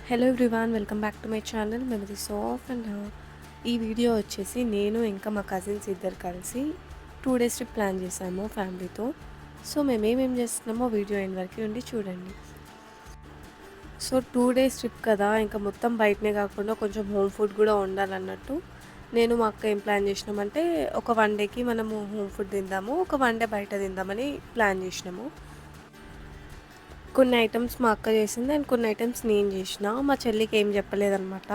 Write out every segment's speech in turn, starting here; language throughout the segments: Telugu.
Hello everyone, welcome back to my channel Memories of and ఈ వీడియో వచ్చేసి నేను ఇంకా మా కజిన్స్ ఇద్దరు కలిసి 2 డేస్ ట్రిప్ ప్లాన్ చేసాము ఫ్యామిలీతో. సో మేమేమేం చేస్తున్నామో వీడియో ఎండ్ వరకు ఉండి చూడండి. సో 2 డేస్ ట్రిప్ కదా, ఇంకా మొత్తం బయటనే కాకుండా కొంచెం హోమ్ ఫుడ్ కూడా ఉండాలన్నట్టు నేను మా అక్క ఏం ప్లాన్ చేసినామంటే ఒక 1 డేకి మనము హోమ్ ఫుడ్ తిందాము, ఒక 1 డే బయట తిందామని ప్లాన్ చేసినాము. కొన్ని ఐటమ్స్ మా అక్క చేసింది అండ్ కొన్ని ఐటమ్స్ నేను చేసిన. మా చెల్లికి ఏం చెప్పలేదనమాట.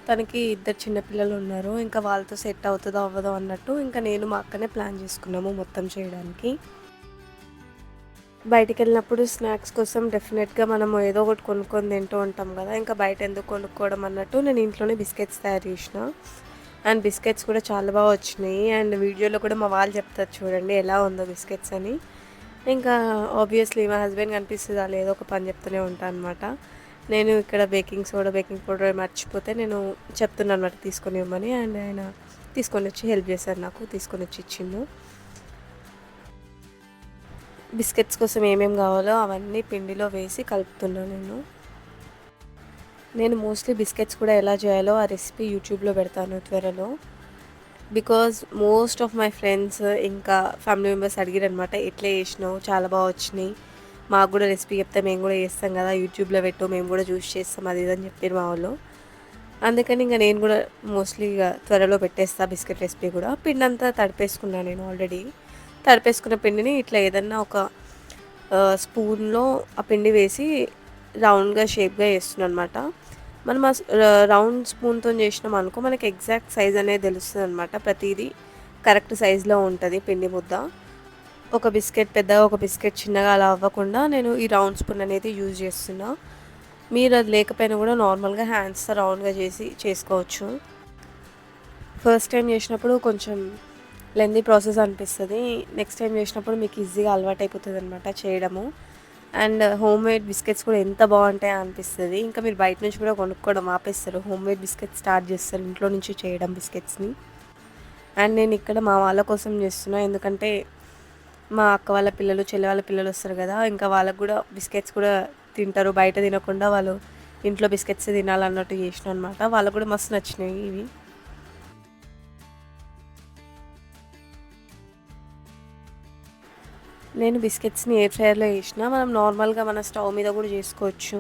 తనకి ఇద్దరు చిన్నపిల్లలు ఉన్నారు, ఇంకా వాళ్ళతో సెట్ అవుతుందో అవ్వదో అన్నట్టు ఇంకా నేను మా అక్కనే ప్లాన్ చేసుకున్నాము మొత్తం చేయడానికి. బయటికి వెళ్ళినప్పుడు స్నాక్స్ కోసం డెఫినెట్గా మనం ఏదో ఒకటి కొనుక్కొని తింటూ ఉంటాం కదా, ఇంకా బయట ఎందుకు కొనుక్కోవడం అన్నట్టు నేను ఇంట్లోనే బిస్కెట్స్ తయారు చేసిన. అండ్ బిస్కెట్స్ కూడా చాలా బాగా వచ్చినాయి. అండ్ వీడియోలో కూడా మా వాళ్ళు చెప్తారు చూడండి ఎలా ఉందో బిస్కెట్స్ అని. ఇంకా ఆబ్వియస్లీ మా హస్బెండ్ కనిపిస్తుందా లేదో ఒక పని చెప్తూనే ఉంటాను అనమాట. నేను ఇక్కడ బేకింగ్ సోడా బేకింగ్ పౌడర్ మర్చిపోతే నేను చెప్తున్నాను అనమాట తీసుకొని ఇవ్వమని. అండ్ ఆయన తీసుకొని వచ్చి హెల్ప్ చేశారు, నాకు తీసుకొని వచ్చి ఇచ్చిండు. బిస్కెట్స్ కోసం ఏమేమి కావాలో అవన్నీ పిండిలో వేసి కలుపుతున్నాను నేను మోస్ట్లీ బిస్కెట్స్ కూడా ఎలా చేయాలో ఆ రెసిపీ యూట్యూబ్లో పెడతాను త్వరలో. Because most of my friends ఇంకా ఫ్యామిలీ మెంబర్స్ అడిగారనమాట, ఎట్లా చేసినావు, చాలా బాగా వచ్చినాయి, మాకు కూడా రెసిపీ చెప్తే మేము కూడా చేస్తాం కదా, యూట్యూబ్లో పెట్టు మేము కూడా చూసి చేస్తాం అది ఇది అని చెప్పారు మా వాళ్ళు. అందుకని ఇంకా నేను కూడా మోస్ట్లీ ఇక త్వరలో పెట్టేస్తాను బిస్కెట్ రెసిపీ కూడా. పిండి అంతా తడిపేసుకున్నాను నేను ఆల్రెడీ. తడిపేసుకున్న పిండిని ఇట్లా ఏదన్నా ఒక స్పూన్లో ఆ పిండి వేసి రౌండ్గా షేప్గా వేస్తున్నాను అనమాట. మనం రౌండ్ స్పూన్తో చేసినాం అనుకో మనకి ఎగ్జాక్ట్ సైజ్ అనేది తెలుస్తుంది అనమాట. ప్రతిదీ కరెక్ట్ సైజులో ఉంటుంది పిండి ముద్ద. ఒక బిస్కెట్ పెద్దగా ఒక బిస్కెట్ చిన్నగా అలా అవ్వకుండా నేను ఈ రౌండ్ స్పూన్ అనేది యూజ్ చేస్తున్నా. మీరు అది లేకపోయినా కూడా నార్మల్గా హ్యాండ్స్తో రౌండ్గా చేసుకోవచ్చు. ఫస్ట్ టైం చేసినప్పుడు కొంచెం లెందీ ప్రాసెస్ అనిపిస్తుంది, నెక్స్ట్ టైం చేసినప్పుడు మీకు ఈజీగా అలవాటు అయిపోతుంది అనమాట చేయడము. అండ్ హోమ్ మేడ్ బిస్కెట్స్ కూడా ఎంత బాగుంటాయో అనిపిస్తుంది. ఇంకా మీరు బయట నుంచి కూడా కొనుక్కోవడం ఆపేస్తారు, హోమ్ మేడ్ బిస్కెట్స్ స్టార్ట్ చేస్తారు ఇంట్లో నుంచి చేయడం బిస్కెట్స్ని. అండ్ నేను ఇక్కడ మా వాళ్ళ కోసం చేస్తున్నా, ఎందుకంటే మా అక్క వాళ్ళ పిల్లలు చెల్లి వాళ్ళ పిల్లలు వస్తారు కదా, ఇంకా వాళ్ళకు కూడా బిస్కెట్స్ కూడా తింటారు, బయట తినకుండా వాళ్ళు ఇంట్లో బిస్కెట్స్ తినాలన్నట్టు చేసిన అనమాట. వాళ్ళకు కూడా మస్తు నచ్చినాయి ఇవి. నేను బిస్కెట్స్ని ఎయిర్ ఫ్రైయర్లో వేసిన. మనం నార్మల్గా మన స్టవ్ మీద కూడా చేసుకోవచ్చు,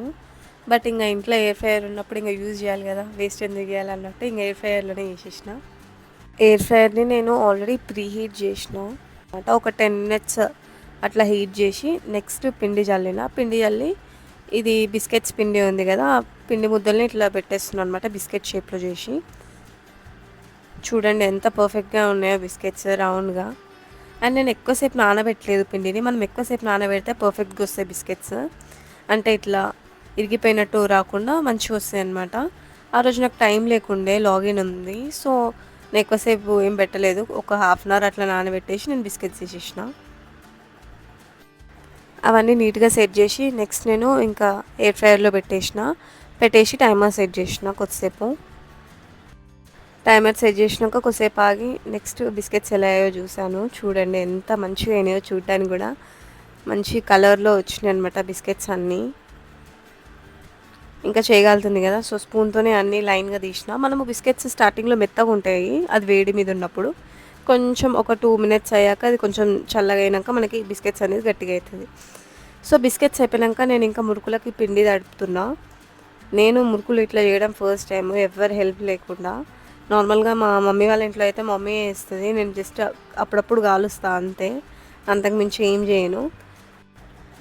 బట్ ఇంకా ఇంట్లో ఎయిర్ ఫ్రైయర్ ఉన్నప్పుడు ఇంకా యూజ్ చేయాలి కదా, వేస్ట్ ఎందుకు చేయాలి అన్నట్టు ఇంకా ఎయిర్ ఫ్రైయర్లోనే చేసేసిన. ఎయిర్ ఫ్రైయర్ని నేను ఆల్రెడీ ప్రీ హీట్ చేసిన అనమాట. ఒక 10 minutes అట్లా హీట్ చేసి నెక్స్ట్ పిండి చల్లి ఇది బిస్కెట్స్ పిండి ఉంది కదా, ఆ పిండి ముద్దల్ని ఇట్లా పెట్టేస్తున్నాను అనమాట బిస్కెట్ షేప్లో చేసి. చూడండి ఎంత పర్ఫెక్ట్గా ఉన్నాయో బిస్కెట్స్ రౌండ్గా. అండ్ నేను ఎక్కువసేపు నానబెట్టలేదు పిండిని, మనం ఎక్కువసేపు నానబెడితే పర్ఫెక్ట్గా వస్తాయి బిస్కెట్స్, అంటే ఇట్లా ఇరిగిపోయినట్టు రాకుండా మంచిగా వస్తాయి అన్నమాట. ఆ రోజు నాకు టైం లేకుండే, లాగిన్ ఉంది, సో నేను ఎక్కువసేపు ఏం పెట్టలేదు, ఒక 1/2 hour అట్లా నానబెట్టేసి నేను బిస్కెట్స్ తీసేసిన. అవన్నీ నీట్గా సెట్ చేసి నెక్స్ట్ నేను ఇంకా ఎయిర్ ఫ్రైయర్లో పెట్టేసి టైమర్ సెట్ చేసిన. టైమర్ సెట్ చేసినాక కొద్దిసేపు ఆగి నెక్స్ట్ బిస్కెట్స్ ఎలా అయ్యో చూసాను. చూడండి ఎంత మంచిగా అయినాయో, చూడడానికి కూడా మంచి కలర్లో వచ్చినాయి అనమాట బిస్కెట్స్ అన్నీ. ఇంకా చేయగలుగుతుంది కదా, సో స్పూన్తోనే అన్నీ లైన్గా తీసిన. మనము బిస్కెట్స్ స్టార్టింగ్లో మెత్తగా ఉంటాయి, అది వేడి మీద ఉన్నప్పుడు. కొంచెం ఒక 2 minutes అయ్యాక అది కొంచెం చల్లగా అయినాక మనకి బిస్కెట్స్ అనేది గట్టిగా అవుతుంది. సో బిస్కెట్స్ అయిపోయాక నేను ఇంకా మురుకులకి పిండి తడుపుతున్నా. నేను మురుకులు ఇట్లా చేయడం ఫస్ట్ టైం, ఎవరు హెల్ప్ లేకుండా. నార్మల్గా మా మమ్మీ వాళ్ళ ఇంట్లో అయితే మమ్మీ వేస్తుంది, నేను జస్ట్ అప్పుడప్పుడు కాలుస్తా అంతే, అంతకుమించి ఏం చేయను.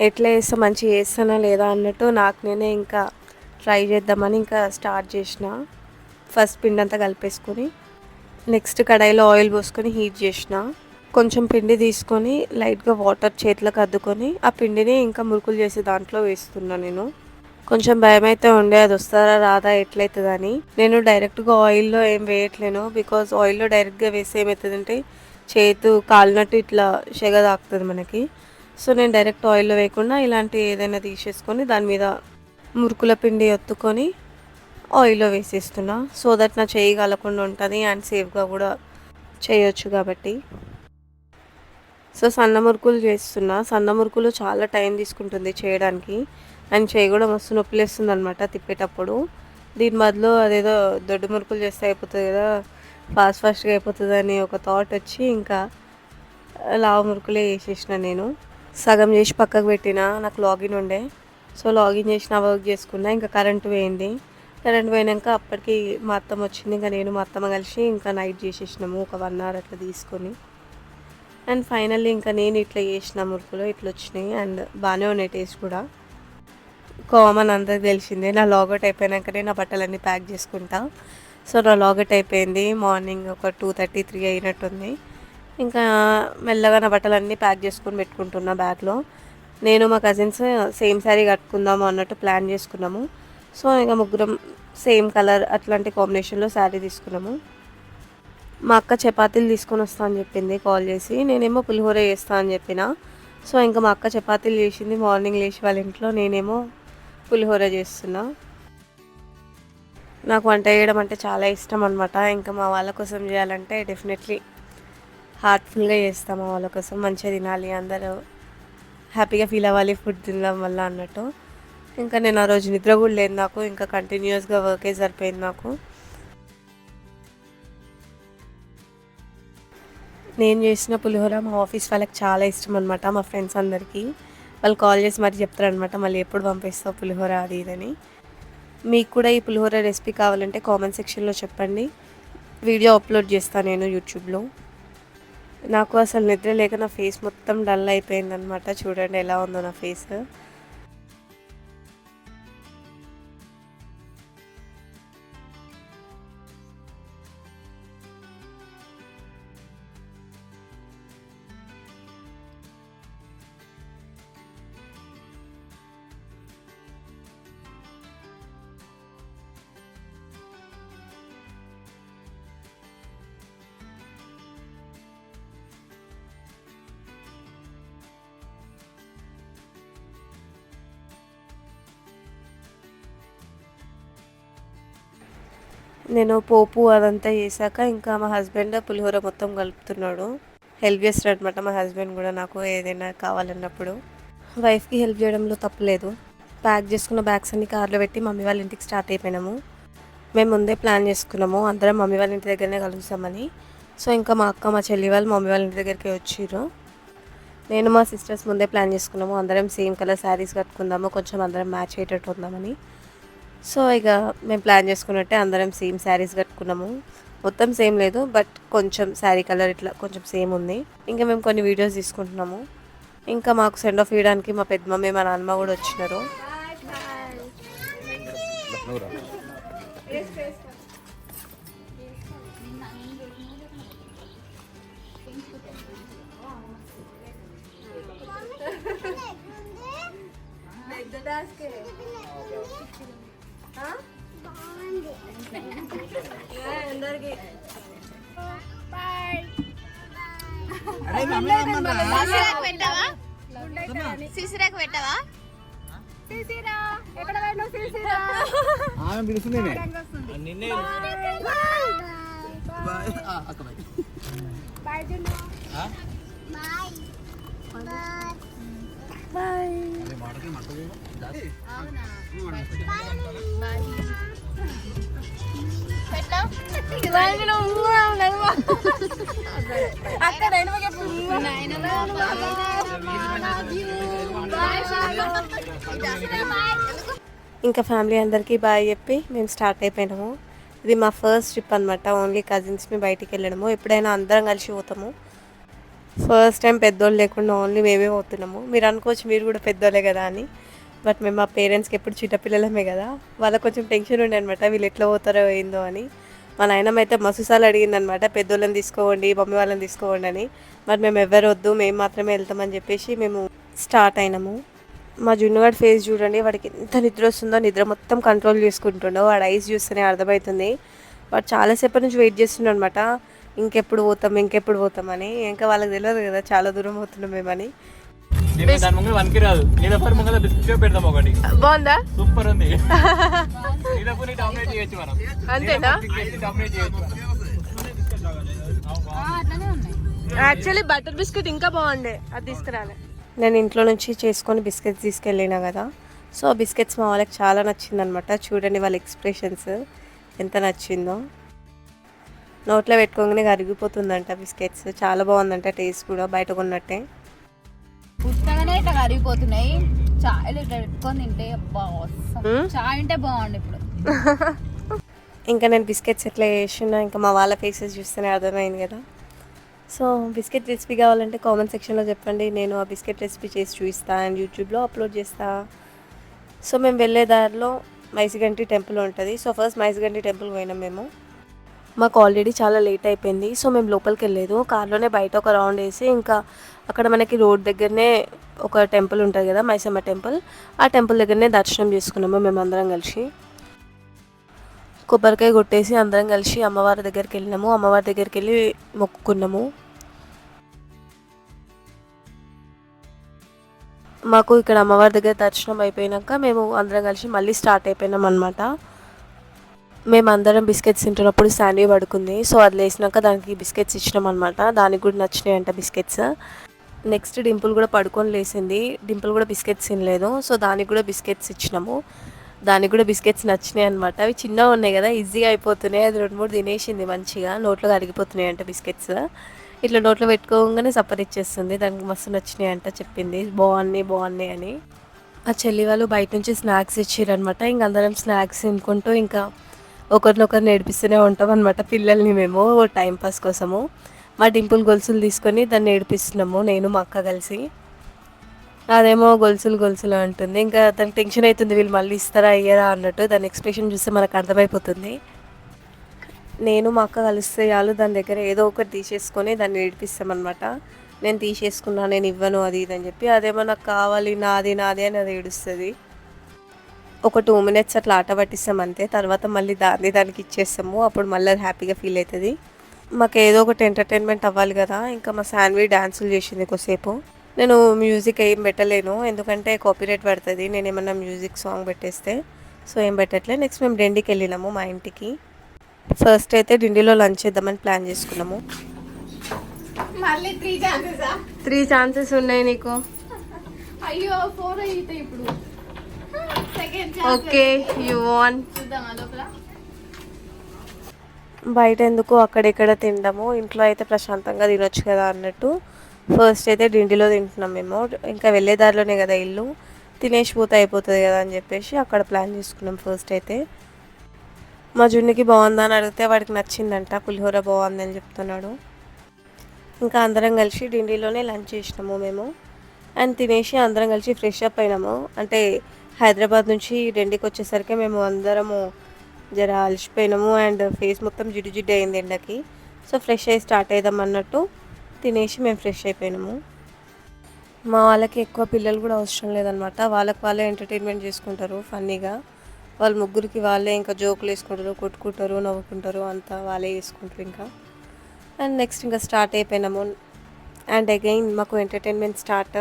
ఎట్లా వేస్తా మంచిగా వేస్తానా లేదా అన్నట్టు నాకు నేనే ఇంకా ట్రై చేద్దామని ఇంకా స్టార్ట్ చేసిన. ఫస్ట్ పిండి అంతా కలిపేసుకొని నెక్స్ట్ కడాయిలో ఆయిల్ పోసుకొని హీట్ చేసిన. కొంచెం పిండి తీసుకొని లైట్గా వాటర్ చేతులకు అద్దుకొని ఆ పిండిని ఇంకా మురుకులు చేసి దాంట్లో వేస్తున్నా నేను. కొంచెం భయం అయితే ఉండే, అది వస్తారా రాదా ఎట్లయితుందని. నేను డైరెక్ట్గా ఆయిల్లో ఏం వేయట్లేను, బికాజ్ ఆయిల్లో డైరెక్ట్గా వేస్తే ఏమవుతుందంటే చేతు కాలినట్టు ఇట్లా సెగ తాకుతుంది మనకి. సో నేను డైరెక్ట్ ఆయిల్లో వేయకుండా ఇలాంటి ఏదైనా తీసేసుకొని దాని మీద మురుకుల పిండి ఒత్తుకొని ఆయిల్లో వేసేస్తున్నా, సో దట్ నా చేయి కాలకుండా ఉంటుంది అండ్ సేఫ్గా కూడా చేయొచ్చు కాబట్టి. సో సన్న మురుకులు చేస్తున్నా. సన్న మురుకులు చాలా టైం తీసుకుంటుంది చేయడానికి, అండ్ చేయి కూడా మస్తు నొప్పిలేస్తుంది అనమాట తిప్పేటప్పుడు. దీని బదులు అదేదో దొడ్డు మురుకులు చేస్తే అయిపోతుంది కదా, ఫాస్ట్గా అయిపోతుందని ఒక థాట్ వచ్చి ఇంకా లావు మురుకులే చేసేసిన. నేను సగం చేసి పక్కకు పెట్టిన, నాకు లాగిన్ ఉండే, సో లాగిన్ చేసిన వర్క్ చేసుకున్నా. ఇంకా కరెంట్ పోయింది. కరెంట్ పోయినాక అప్పటికి మా అత్తమ్మ వచ్చింది. ఇంకా నేను మా అత్తమ్మ కలిసి ఇంకా నైట్ చేసేసినాము ఒక 1 hour అట్లా తీసుకొని. అండ్ ఫైనల్లీ ఇంకా నేను ఇట్లా చేసిన మురుకులు ఇట్లా వచ్చినాయి. అండ్ బాగానే ఉన్నాయి టేస్ట్ కూడా. కామన్ అందరికి తెలిసిందే, నా లాగౌట్ అయిపోయినాకనే నా బట్టలన్నీ ప్యాక్ చేసుకుంటా. సో నా లాగౌట్ అయిపోయింది మార్నింగ్ ఒక 2:30, 3 అయినట్టుంది. ఇంకా మెల్లగా నా బట్టలన్నీ ప్యాక్ చేసుకొని పెట్టుకుంటున్నా బ్యాగ్లో. నేను మా కజిన్స్ సేమ్ శారీ కట్టుకుందాము అన్నట్టు ప్లాన్ చేసుకున్నాము. సో ఇంకా ముగ్గురం సేమ్ కలర్ అట్లాంటి కాంబినేషన్లో శారీ తీసుకున్నాము. మా అక్క చపాతీలు తీసుకొని వస్తా అని చెప్పింది కాల్ చేసి, నేనేమో పులిహోర చేస్తా అని చెప్పిన. సో ఇంకా మా అక్క చపాతీలు చేసింది మార్నింగ్ లేచి వాళ్ళ ఇంట్లో, నేనేమో పులిహోర చేస్తున్నా. నాకు వంట చేయడం అంటే చాలా ఇష్టం అనమాట. ఇంకా మా వాళ్ళ కోసం చేయాలంటే డెఫినెట్లీ హార్ట్ఫుల్గా చేస్తాం. మా వాళ్ళ కోసం మంచిగా తినాలి, అందరూ హ్యాపీగా ఫీల్ అవ్వాలి ఫుడ్ తినడం వల్ల అన్నట్టు. ఇంకా నేను ఆ రోజు నిద్ర కూడా లేదు నాకు, ఇంకా కంటిన్యూస్గా వర్కే సరిపోయింది నాకు. నేను చేసిన పులిహోర మా ఆఫీస్ వాళ్ళకి చాలా ఇష్టం అనమాట, మా ఫ్రెండ్స్ అందరికీ. వాళ్ళు కాల్ చేసి మరి చెప్తారనమాట, మళ్ళీ ఎప్పుడు పంపిస్తావు పులిహోర అది ఇదని. మీకు కూడా ఈ పులిహోర రెసిపీ కావాలంటే కామెంట్ సెక్షన్లో చెప్పండి, వీడియో అప్లోడ్ చేస్తాను నేను యూట్యూబ్లో. నాకు అసలు నిద్ర లేక నా ఫేస్ మొత్తం డల్ అయిపోయిందనమాట. చూడండి ఎలా ఉందో నా ఫేస్. నేను పోపు అదంతా చేశాక ఇంకా మా హస్బెండ్ పులిహోర మొత్తం కలుపుతున్నాడు. హెల్ప్ చేస్తాడు అనమాట మా హస్బెండ్ కూడా నాకు ఏదైనా కావాలన్నప్పుడు. వైఫ్కి హెల్ప్ చేయడంలో తప్పులేదు. ప్యాక్ చేసుకున్న బ్యాగ్స్ అన్ని కార్లో పెట్టి మమ్మీ వాళ్ళ ఇంటికి స్టార్ట్ అయిపోయినాము. మేము ముందే ప్లాన్ చేసుకున్నాము అందరం మమ్మీ వాళ్ళ ఇంటి దగ్గరనే కలుస్తామని. సో ఇంకా మా అక్క మా చెల్లి వాళ్ళు మమ్మీ వాళ్ళ ఇంటి దగ్గరికి వచ్చిర్రు. నేను మా సిస్టర్స్ ముందే ప్లాన్ చేసుకున్నాము అందరం సేమ్ కలర్ శారీస్ కట్టుకుందాము, కొంచెం అందరం మ్యాచ్ అయ్యేటట్టు ఉందామని. సో ఇక మేము ప్లాన్ చేసుకున్నట్టే అందరం సేమ్ శారీస్ కట్టుకున్నాము. మొత్తం సేమ్ లేదు, బట్ కొంచెం శారీ కలర్ ఇట్లా కొంచెం సేమ్ ఉంది. ఇంకా మేము కొన్ని వీడియోస్ తీసుకుంటున్నాము. ఇంకా మాకు సెండ్ ఆఫ్ ఇవ్వడానికి మా పెద్ద మమ్మీ మా నాన్నమ్మ కూడా వచ్చినారు. సిసిరాకు పెట్టవా? ఇంకా ఫ్యామిలీ అందరికీ బాయ్ చెప్పి మేము స్టార్ట్ అయిపోయినాము. ఇది మా ఫస్ట్ ట్రిప్ అనమాట, ఓన్లీ కజిన్స్ని బయటికి వెళ్ళడము. ఎప్పుడైనా అందరం కలిసి పోతాము, ఫస్ట్ టైం పెద్దోళ్ళు లేకుండా ఓన్లీ మేమే పోతున్నాము. మీరు అనుకోవచ్చు మీరు కూడా పెద్దోళ్ళే కదా అని, బట్ మేము మా పేరెంట్స్కి ఎప్పుడు చిన్నపిల్లలమే కదా, వాళ్ళకి కొంచెం టెన్షన్ ఉండే అనమాట వీళ్ళు ఎట్లా పోతారో ఏందో అని. మా నాయనమ్మ అయితే మస్తుసార్లు అడిగిందనమాట, పెద్దోళ్ళని తీసుకోవండి మమ్మీ వాళ్ళని తీసుకోవండి అని. మరి మేము ఎవరు వద్దు మేము మాత్రమే వెళ్తామని చెప్పేసి మేము స్టార్ట్ అయినాము. మా జున్నుగాడి ఫేస్ చూడండి, వాడికి ఎంత నిద్ర వస్తుందో, నిద్ర మొత్తం కంట్రోల్ చేసుకుంటుండో. వాడు ఐస్ చూస్తేనే అర్థమవుతుంది. వాడు చాలాసేపటి నుంచి వెయిట్ చేస్తున్నాడు అనమాట, ఇంకెప్పుడు పోతామని. ఇంకా వాళ్ళకి తెలియదు కదా చాలా దూరం పోతున్నాం మేమని. బాగుందా? సూపర్ ఉంది. అంతేనా? యాక్చువల్లీ బటర్ బిస్కెట్ ఇంకా బాగుండే, అది తీసుకురాలే. నేను ఇంట్లో నుంచి చేసుకొని బిస్కెట్స్ తీసుకెళ్ళినా కదా, సో ఆ బిస్కెట్స్ మా వాళ్ళకి చాలా నచ్చిందనమాట. చూడండి వాళ్ళ ఎక్స్ప్రెషన్స్ ఎంత నచ్చిందో. నోట్లో పెట్టుకోగానే కరిగిపోతుందంట బిస్కెట్స్. చాలా బాగుందంట టేస్ట్ కూడా బయట కొన్నట్టే. పుస్తకనే ఇట్లా కరిగిపోతున్నాయి. చాయ్ ఇట్లా పెట్టుకొని తింటే చాయ్ ఉంటే బాగుండు ఇప్పుడు. ఇంకా నేను బిస్కెట్స్ ఎట్లా చేసినా ఇంకా మా వాళ్ళ ఫేసెస్ చూస్తేనే అర్థమైంది కదా. సో బిస్కెట్ రెసిపీ కావాలంటే కామెంట్ సెక్షన్లో చెప్పండి. నేను ఆ బిస్కెట్ రెసిపీ చేసి చూపిస్తాను అండ్ యూట్యూబ్లో అప్లోడ్ చేస్తా. సో మేము వెళ్ళే దారిలో మైసిగంటి టెంపుల్ ఉంటుంది. సో ఫస్ట్ మైసిగంటి టెంపుల్ పోయినాం మేము. మాకు ఆల్రెడీ చాలా లేట్ అయిపోయింది. సో మేము లోపలికి వెళ్ళలేదు, కార్లోనే బయట ఒక రౌండ్ వేసి ఇంకా అక్కడ మనకి రోడ్ దగ్గరనే ఒక టెంపుల్ ఉంటుంది కదా, మైసమ్మ టెంపుల్. ఆ టెంపుల్ దగ్గరనే దర్శనం చేసుకున్నాము మేము అందరం కలిసి. కొబ్బరికాయ కొట్టేసి అందరం కలిసి అమ్మవారి దగ్గరికి వెళ్ళినాము. అమ్మవారి దగ్గరికి వెళ్ళి మొక్కుకున్నాము. మాకు ఇక్కడ అమ్మవారి దగ్గర దర్శనం అయిపోయాక మేము అందరం కలిసి మళ్ళీ స్టార్ట్ అయిపోయినాం అనమాట. మేము అందరం బిస్కెట్స్ తింటున్నప్పుడు శాండీ పడుకుంది. సో అది లేసినాక దానికి బిస్కెట్స్ ఇచ్చినాం అనమాట. దానికి కూడా నచ్చినాయి అంట బిస్కెట్స్. నెక్స్ట్ డింపుల్ కూడా పడుకొని లేసింది. డింపుల్ కూడా బిస్కెట్స్ తినలేదు. సో దానికి కూడా బిస్కెట్స్ ఇచ్చినాము. దానికి కూడా బిస్కెట్స్ నచ్చినాయి అనమాట. అవి చిన్నగా ఉన్నాయి కదా, ఈజీగా అయిపోతున్నాయి. అది 2-3 తినేసింది మంచిగా. నోట్లో కరిగిపోతున్నాయి అంట బిస్కెట్స్. ఇట్లా నోట్లో పెట్టుకోగానే సప్పరిచ్చేస్తుంది. దానికి మస్తు నచ్చినాయి అంట చెప్పింది, బాగున్నాయి అని. ఆ చెల్లి వాళ్ళు బయట నుంచి స్నాక్స్ ఇచ్చారనమాట. ఇంక అందరం స్నాక్స్ తినుకుంటూ ఇంకా ఒకరినొకరు నేర్పిస్తూనే ఉంటాం అనమాట పిల్లల్ని మేము టైంపాస్ కోసము. మా డింపుల్ గొలుసులు తీసుకొని దాన్ని నేర్పిస్తున్నాము నేను మా అక్క కలిసి. అదేమో గొలుసులు అంటుంది. ఇంకా దానికి టెన్షన్ అవుతుంది, వీళ్ళు మళ్ళీ ఇస్తారా అయ్యారా అన్నట్టు. దాని ఎక్స్ప్రెషన్ చూస్తే మనకు అర్థమైపోతుంది. నేను మా అక్క కలిస్తే చాలు దాని దగ్గర ఏదో ఒకటి తీసేసుకొని దాన్ని ఏడిపిస్తామన్నమాట. నేను తీసేసుకున్నా, నేను ఇవ్వను అది ఇది అని చెప్పి. అదేమో నాకు కావాలి, నాది అని అది ఏడుస్తుంది. ఒక 2 minutes అట్లా ఆట పట్టిస్తాం అంతే. తర్వాత మళ్ళీ దానికి ఇచ్చేస్తాము. అప్పుడు మళ్ళీ అది హ్యాపీగా ఫీల్ అవుతుంది. మాకు ఏదో ఒకటి ఎంటర్టైన్మెంట్ అవ్వాలి కదా. ఇంకా మా శాన్వి డ్యాన్సులు చేసింది కొద్దిసేపు. నేను మ్యూజిక్ ఏం పెట్టలేను ఎందుకంటే కాపీరైట్ పడుతుంది నేను ఏమన్నా మ్యూజిక్ సాంగ్ పెట్టేస్తే. సో ఏం పెట్టట్లే. నెక్స్ట్ మేము డిండికి వెళ్ళినాము మా ఇంటికి. ఫస్ట్ అయితే డిండిలో లంచ్ చేద్దామని ప్లాన్ చేసుకున్నాము. మళ్ళీ 3 ఛాన్సెస్ ఉన్నాయి నీకు. అయ్యో 4 అయితే ఇప్పుడు ఓకే యూ వాంట్. బయట ఎందుకు అక్కడెక్కడ తినడము, ఇంట్లో అయితే ప్రశాంతంగా తినొచ్చు కదా అన్నట్టు ఫస్ట్ అయితే డిండిలో తింటున్నాం మేము. ఇంకా వెళ్ళే దారిలోనే కదా ఇల్లు, తినేసి పోతే అయిపోతుంది కదా అని చెప్పేసి అక్కడ ప్లాన్ చేసుకున్నాం ఫస్ట్ అయితే. మా జున్నుకి బాగుందా అని అడిగితే వాడికి నచ్చిందంట, పులిహోర బాగుందని చెప్తున్నాడు. ఇంకా అందరం కలిసి డిండిలోనే లంచ్ చేసినాము మేము. అండ్ తినేసి అందరం కలిసి ఫ్రెష్ అప్ అయినాము. అంటే హైదరాబాద్ నుంచి డిండికి వచ్చేసరికి మేము అందరము జర అలసిపోయినాము అండ్ ఫేస్ మొత్తం జిడ్డు అయింది ఎండకి. సో ఫ్రెష్ అయ్యి స్టార్ట్ అవుదాం అన్నట్టు తినేసి మేము ఫ్రెష్ అయిపోయినాము. మా వాళ్ళకి ఎక్కువ పిల్లలు కూడా అవసరం లేదనమాట. వాళ్ళే ఎంటర్టైన్మెంట్ చేసుకుంటారు ఫన్నీగా. వాళ్ళ ముగ్గురికి వాళ్ళే ఇంకా జోకులు వేసుకుంటారు, కొట్టుకుంటారు, నవ్వుకుంటారు, అంతా వాళ్ళే చేసుకుంటారు ఇంకా. అండ్ నెక్స్ట్ ఇంకా స్టార్ట్ అయిపోయినాము. అండ్ అగైన్ మాకు ఎంటర్టైన్మెంట్ స్టార్ట్.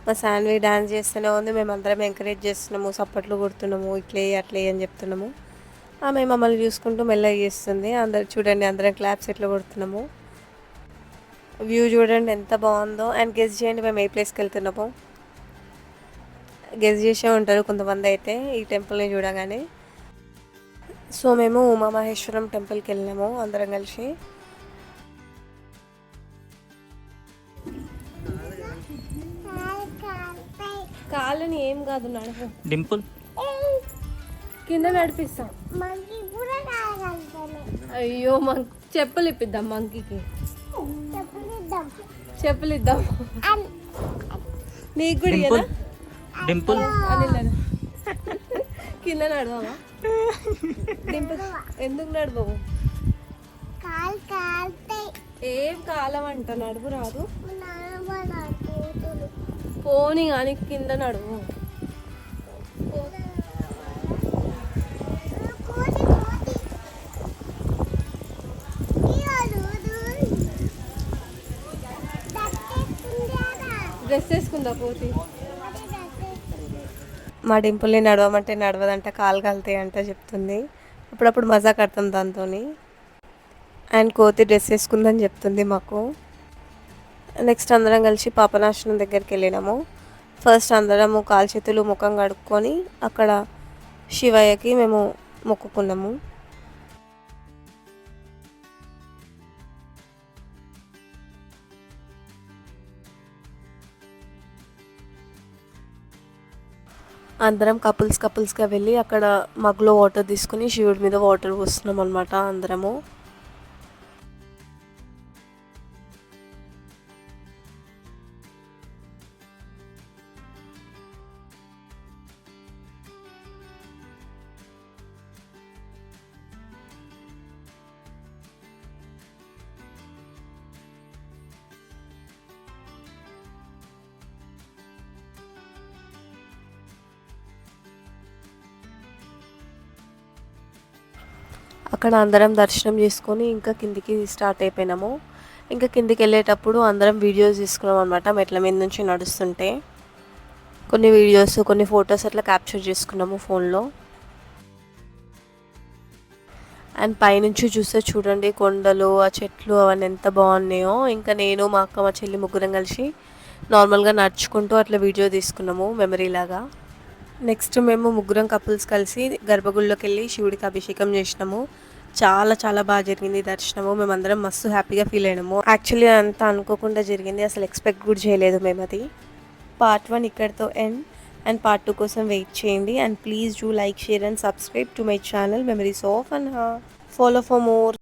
మా శాన్వి డ్యాన్స్ చేస్తూనే ఉంది, మేము అందరం ఎంకరేజ్ చేస్తున్నాము, సప్పట్లు కొడుతున్నాము, ఇట్లే అట్లే అని చెప్తున్నాము. ఆమె మమ్మల్ని చూసుకుంటూ మెల్లగా చేస్తుంది. అందరు చూడండి, అందరం క్లాప్స్ ఎట్లా కొడుతున్నాము. వ్యూ చూడండి ఎంత బాగుందో. అండ్ గెస్ చేయండి మేము ఏ ప్లేస్కి వెళ్తున్నామో. గెస్ చేసే ఉంటారు కొంతమంది అయితే ఈ టెంపుల్ని చూడగానే. సో మేము ఉమామహేశ్వరం టెంపుల్కి వెళ్ళినాము అందరం కలిసి. కాళ్ళని ఏం కాదు, నడుపు డింపుల్ కింద నడిపిస్తాం. అయ్యో చెప్పులు ఇప్పిద్దాం మంకీకి, చెప్పులు ఇద్దాం. నీకు కూడా కదా డింపుల్ అని కింద నడవమా డింపుల్? ఎందుకు నడవవు? ఏం కాలం అంట, నడుపు రాదు. పోనీ కానీ కింద నడువు. డ్రెస్ వేసుకుందా పోతి? మా డింపుల్ని నడవమంటే నడవదంట, కాలు కాలుతాయి అంట చెప్తుంది. అప్పుడప్పుడు మజా కడతాం దాంతో. అండ్ కోతి డ్రెస్ వేసుకుందని చెప్తుంది మాకు. నెక్స్ట్ అందరం కలిసి పాపనాశనం దగ్గరికి వెళ్ళినాము. ఫస్ట్ అందరము కాలు చేతులు ముఖం కడుక్కొని అక్కడ శివయ్యకి మేము మొక్కుకున్నాము. అందరం కపుల్స్గా వెళ్ళి అక్కడ మగ్లో వాటర్ తీసుకుని శివుడి మీద వాటర్ పోస్తున్నాం అనమాట అందరము. అక్కడ అందరం దర్శనం చేసుకొని ఇంకా కిందికి స్టార్ట్ అయిపోయినాము. ఇంకా కిందికి వెళ్ళేటప్పుడు అందరం వీడియోస్ తీసుకున్నాం అనమాట. మెట్ల మీద నుంచి నడుస్తుంటే కొన్ని వీడియోస్, కొన్ని ఫొటోస్ అట్లా క్యాప్చర్ చేసుకున్నాము ఫోన్లో. అండ్ పైనుంచి చూస్తే చూడండి కొండలు, ఆ చెట్లు అవన్నీ ఎంత బాగున్నాయో. ఇంకా నేను, మా అక్క, మా చెల్లి ముగ్గురం కలిసి నార్మల్గా నడుచుకుంటూ అట్లా వీడియో తీసుకున్నాము మెమరీ లాగా. నెక్స్ట్ మేము ముగ్గురం కపుల్స్ కలిసి గర్భగుడిలోకి వెళ్ళి శివుడికి అభిషేకం చేసినాము. చాలా చాలా బాగా జరిగింది దర్శనము. మేమందరం మస్తు హ్యాపీగా ఫీల్ అయినాము. యాక్చువల్లీ అంతా అనుకోకుండా జరిగింది, అసలు ఎక్స్పెక్ట్ కూడా చేయలేదు మేము అది. పార్ట్ 1 ఇక్కడితో ఎండ్. అండ్ పార్ట్ 2 కోసం వెయిట్ చేయండి. And please do like, share and subscribe to my channel Memories of Anha. Follow for more.